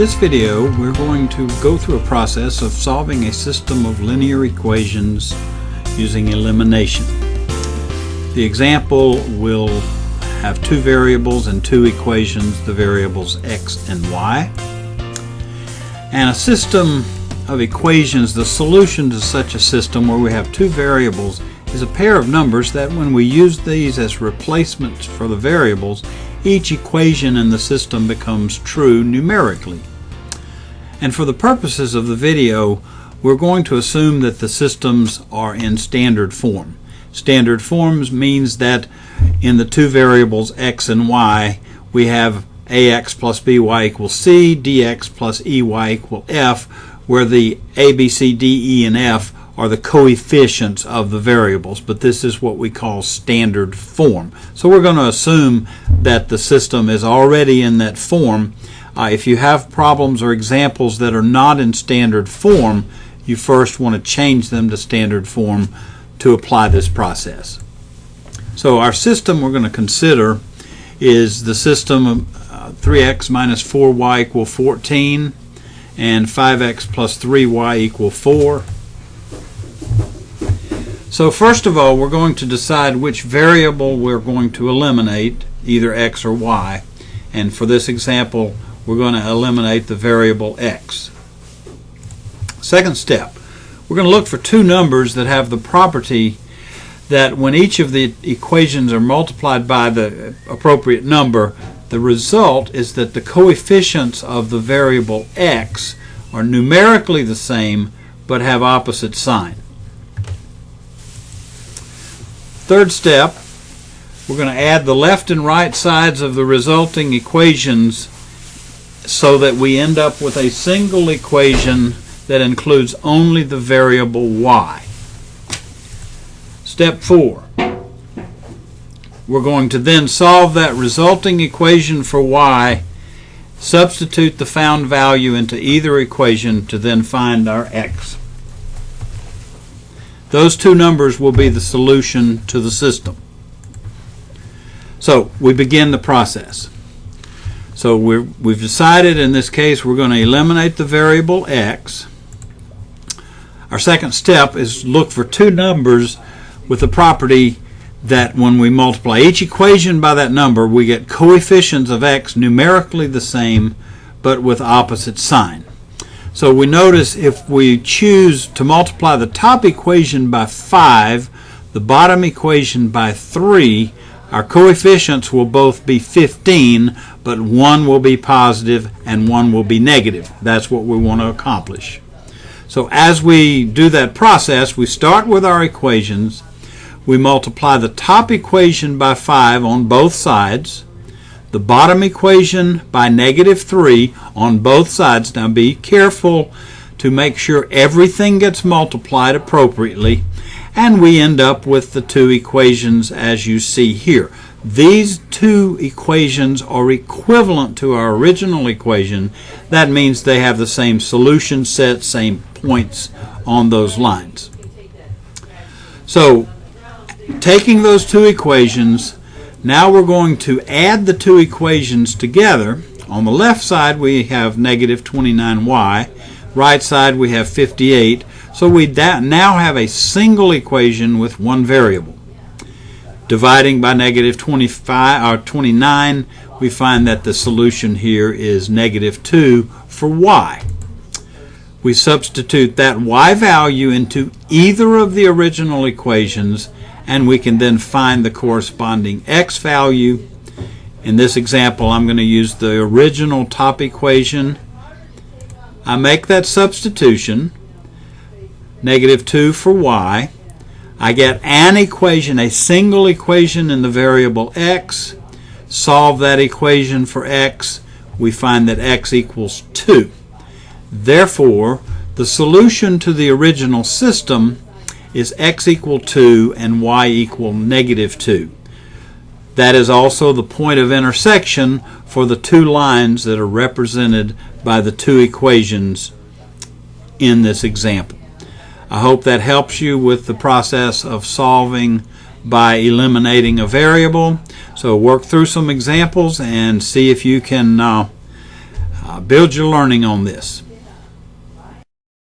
this video, we're going to go through a process of solving a system of linear equations using elimination. The example will have two variables and two equations, the variables x and y. And a system of equations, the solution to such a system where we have two variables, is a pair of numbers that when we use these as replacements for the variables, each equation in the system becomes true numerically. And for the purposes of the video, we're going to assume that the systems are in standard form. Standard forms means that in the two variables x and y, we have ax plus by equals c, dx plus ey equal f, where the a, b, c, d, e, and f are the coefficients of the variables, but this is what we call standard form. So we're going to assume that the system is already in that form. If you have problems or examples that are not in standard form, you first want to change them to standard form to apply this process. So our system we're going to consider is the system of 3x minus 4y equal 14 and 5x plus 3y equal 4. So first of all, we're going to decide which variable we're going to eliminate, either x or y. And for this example, we're going to eliminate the variable x. Second step, we're going to look for two numbers that have the property that when each of the equations are multiplied by the appropriate number, the result is that the coefficients of the variable x are numerically the same but have opposite sign. Third step, we're going to add the left and right sides of the resulting equations so that we end up with a single equation that includes only the variable y. Step 4, we're going to then solve that resulting equation for y, substitute the found value into either equation to then find our x. Those two numbers will be the solution to the system. So we begin the process. So we've decided in this case we're going to eliminate the variable x. Our second step is look for two numbers with the property that when we multiply each equation by that number, we get coefficients of x numerically the same but with opposite sign. So we notice if we choose to multiply the top equation by 5, the bottom equation by 3, our coefficients will both be 15, but one will be positive and one will be negative. That's what we want to accomplish. So as we do that process, we start with our equations. We multiply the top equation by 5 on both sides, the bottom equation by -3 on both sides. Now be careful to make sure everything gets multiplied appropriately, and we end up with the two equations as you see here. These two equations are equivalent to our original equation. That means they have the same solution set, same points on those lines. So taking those two equations, now we're going to add the two equations together. On the left side we have negative 29y, right side we have 58, so we now have a single equation with one variable. Dividing by negative 29, we find that the solution here is -2 for y. We substitute that y value into either of the original equations, and we can then find the corresponding x value. In this example, I'm going to use the original top equation. I make that substitution, -2 for y. I get an equation, a single equation in the variable x. Solve that equation for x. We find that x equals 2. Therefore, the solution to the original system is x equal 2 and y equal -2. That is also the point of intersection for the two lines that are represented by the two equations in this example. I hope that helps you with the process of solving by eliminating a variable. So work through some examples and see if you can Build your learning on this.